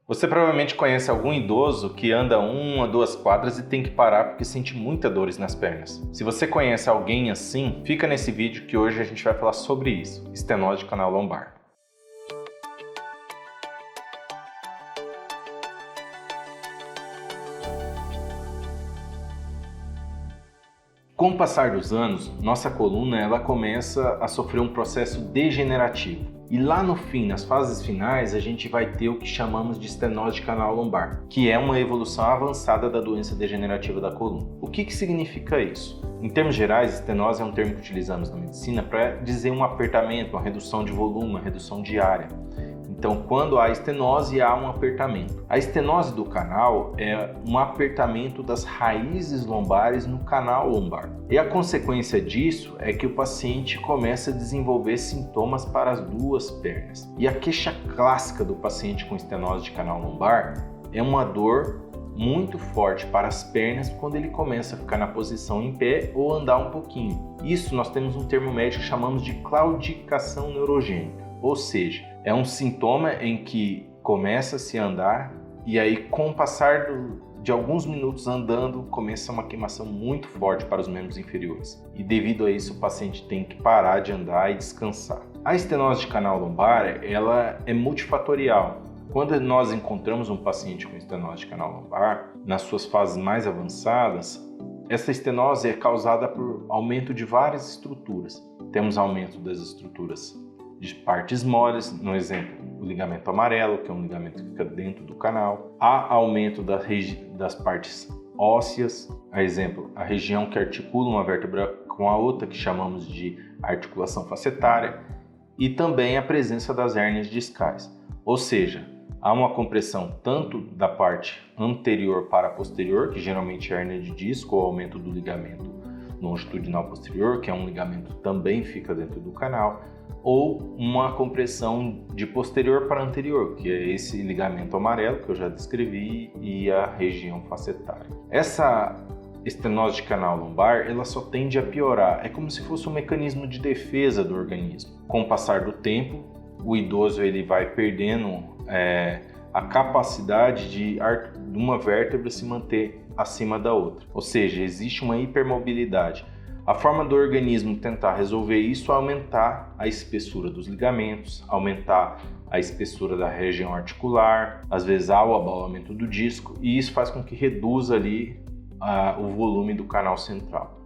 Você provavelmente conhece algum idoso que anda 1 a 2 quadras e tem que parar porque sente muitas dores nas pernas. Se você conhece alguém assim, fica nesse vídeo que hoje a gente vai falar sobre isso, estenose de canal lombar. Com o passar dos anos, nossa coluna ela começa a sofrer um processo degenerativo. E lá no fim, nas fases finais, a gente vai ter o que chamamos de estenose de canal lombar, que é uma evolução avançada da doença degenerativa da coluna. O que significa isso? Em termos gerais, estenose é um termo que utilizamos na medicina para dizer um apertamento, uma redução de volume, uma redução de área. Então, quando há estenose, há um apertamento. A estenose do canal é um apertamento das raízes lombares no canal lombar. E a consequência disso é que o paciente começa a desenvolver sintomas para as duas pernas. E a queixa clássica do paciente com estenose de canal lombar é uma dor muito forte para as pernas quando ele começa a ficar na posição em pé ou andar um pouquinho. Isso nós temos um termo médico que chamamos de claudicação neurogênica, ou seja, é um sintoma em que começa-se a andar e aí com o passar de alguns minutos andando começa uma queimação muito forte para os membros inferiores e devido a isso o paciente tem que parar de andar e descansar. A estenose de canal lombar ela é multifatorial. Quando nós encontramos um paciente com estenose de canal lombar, nas suas fases mais avançadas, essa estenose é causada por aumento de várias estruturas. Temos aumento das estruturas de partes moles, no exemplo, o ligamento amarelo, que é um ligamento que fica dentro do canal. Há aumento das partes ósseas, a exemplo, a região que articula uma vértebra com a outra, que chamamos de articulação facetária, e também a presença das hérnias discais. Ou seja, há uma compressão tanto da parte anterior para a posterior, que geralmente é a hérnia de disco, ou aumento do ligamento longitudinal posterior, que é um ligamento que também fica dentro do canal, ou uma compressão de posterior para anterior, que é esse ligamento amarelo que eu já descrevi e a região facetária. Essa estenose de canal lombar, ela só tende a piorar, é como se fosse um mecanismo de defesa do organismo. Com o passar do tempo, o idoso ele vai perdendo a capacidade de uma vértebra se manter acima da outra, ou seja, existe uma hipermobilidade. A forma do organismo tentar resolver isso é aumentar a espessura dos ligamentos, aumentar a espessura da região articular, às vezes há o abaulamento do disco e isso faz com que reduza ali o volume do canal central.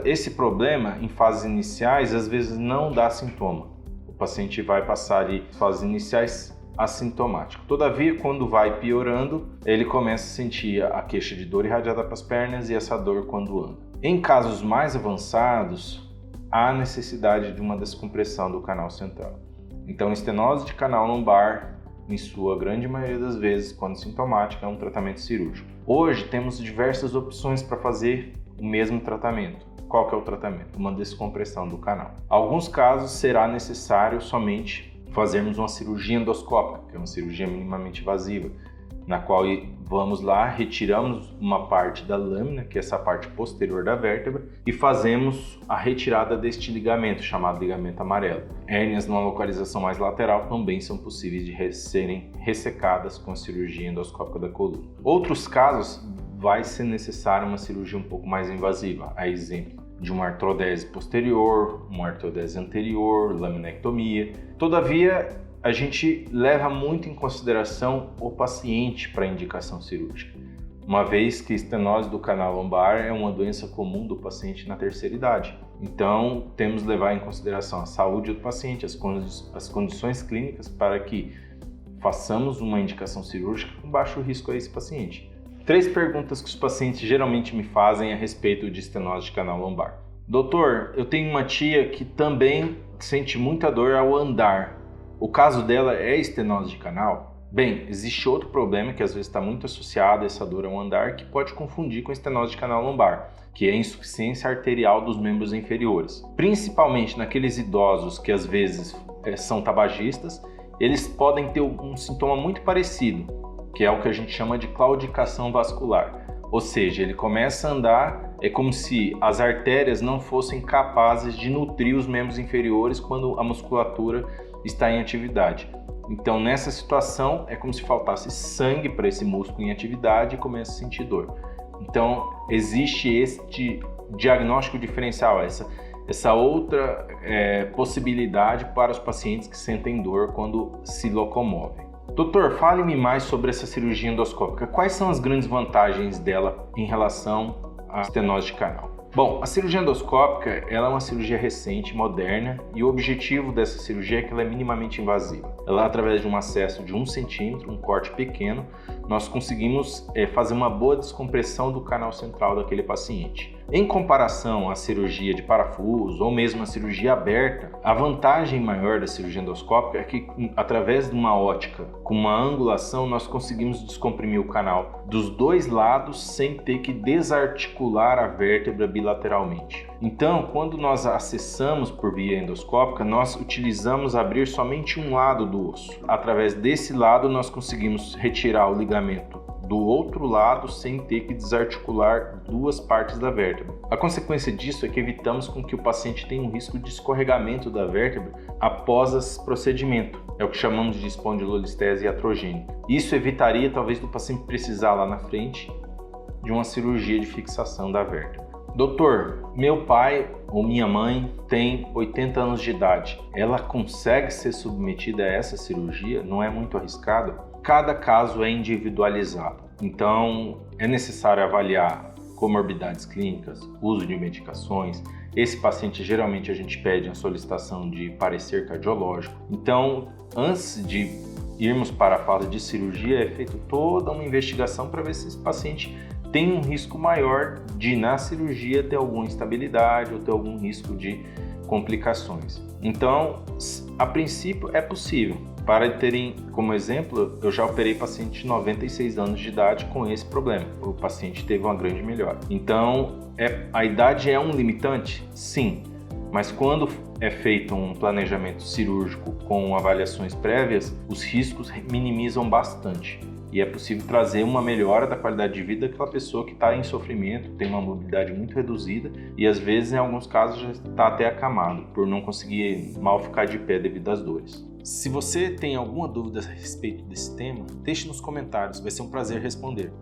Esse problema em fases iniciais às vezes não dá sintoma. O paciente vai passar ali fases iniciais assintomático. Todavia, quando vai piorando, ele começa a sentir a queixa de dor irradiada para as pernas e essa dor quando anda. Em casos mais avançados, há necessidade de uma descompressão do canal central. Então, estenose de canal lombar, em sua grande maioria das vezes, quando sintomática, é um tratamento cirúrgico. Hoje, temos diversas opções para fazer o mesmo tratamento. Qual que é o tratamento? Uma descompressão do canal. Em alguns casos, será necessário somente fazermos uma cirurgia endoscópica, que é uma cirurgia minimamente invasiva, na qual vamos lá, retiramos uma parte da lâmina, que é essa parte posterior da vértebra, e fazemos a retirada deste ligamento, chamado ligamento amarelo. Hérnias numa localização mais lateral também são possíveis de serem ressecadas com a cirurgia endoscópica da coluna. Outros casos, vai ser necessária uma cirurgia um pouco mais invasiva, a exemplo de uma artrodese posterior, uma artrodese anterior, laminectomia. Todavia, a gente leva muito em consideração o paciente para a indicação cirúrgica, uma vez que a estenose do canal lombar é uma doença comum do paciente na terceira idade. Então, temos que levar em consideração a saúde do paciente, as condições clínicas para que façamos uma indicação cirúrgica com baixo risco a esse paciente. 3 perguntas que os pacientes geralmente me fazem a respeito de estenose de canal lombar. Doutor, eu tenho uma tia que também sente muita dor ao andar. O caso dela é estenose de canal? Bem, existe outro problema que às vezes está muito associado a essa dor ao andar que pode confundir com estenose de canal lombar, que é a insuficiência arterial dos membros inferiores. Principalmente naqueles idosos que às vezes são tabagistas, eles podem ter um sintoma muito parecido, que é o que a gente chama de claudicação vascular. Ou seja, ele começa a andar, é como se as artérias não fossem capazes de nutrir os membros inferiores quando a musculatura está em atividade. Então, nessa situação, é como se faltasse sangue para esse músculo em atividade e começa a sentir dor. Então, existe este diagnóstico diferencial, essa outra possibilidade para os pacientes que sentem dor quando se locomovem. Doutor, fale-me mais sobre essa cirurgia endoscópica. Quais são as grandes vantagens dela em relação à estenose de canal? Bom, a cirurgia endoscópica ela é uma cirurgia recente, moderna, e o objetivo dessa cirurgia é que ela é minimamente invasiva. Ela, através de um acesso de 1 centímetro, um corte pequeno, nós conseguimos fazer uma boa descompressão do canal central daquele paciente. Em comparação à cirurgia de parafuso ou mesmo a cirurgia aberta, a vantagem maior da cirurgia endoscópica é que, através de uma ótica com uma angulação, nós conseguimos descomprimir o canal dos dois lados sem ter que desarticular a vértebra bilateralmente. Então, quando nós acessamos por via endoscópica, nós utilizamos abrir somente um lado do osso. Através desse lado, nós conseguimos retirar o ligamento do outro lado sem ter que desarticular duas partes da vértebra. A consequência disso é que evitamos com que o paciente tenha um risco de escorregamento da vértebra após esse procedimento. É o que chamamos de espondilolistese iatrogênica. Isso evitaria talvez do paciente precisar lá na frente de uma cirurgia de fixação da vértebra. Doutor, meu pai ou minha mãe tem 80 anos de idade. Ela consegue ser submetida a essa cirurgia? Não é muito arriscado? Cada caso é individualizado. Então, é necessário avaliar comorbidades clínicas, uso de medicações. Esse paciente, geralmente, a gente pede a solicitação de parecer cardiológico. Então, antes de irmos para a fase de cirurgia, é feita toda uma investigação para ver se esse paciente tem um risco maior de, na cirurgia, ter alguma instabilidade ou ter algum risco de complicações. Então, a princípio, é possível. Para terem como exemplo, eu já operei paciente de 96 anos de idade com esse problema. O paciente teve uma grande melhora. Então, a idade é um limitante? Sim. Mas quando é feito um planejamento cirúrgico com avaliações prévias, os riscos minimizam bastante. E é possível trazer uma melhora da qualidade de vida daquela pessoa que está em sofrimento, tem uma mobilidade muito reduzida e às vezes, em alguns casos, já está até acamado por não conseguir mal ficar de pé devido às dores. Se você tem alguma dúvida a respeito desse tema, deixe nos comentários, vai ser um prazer responder.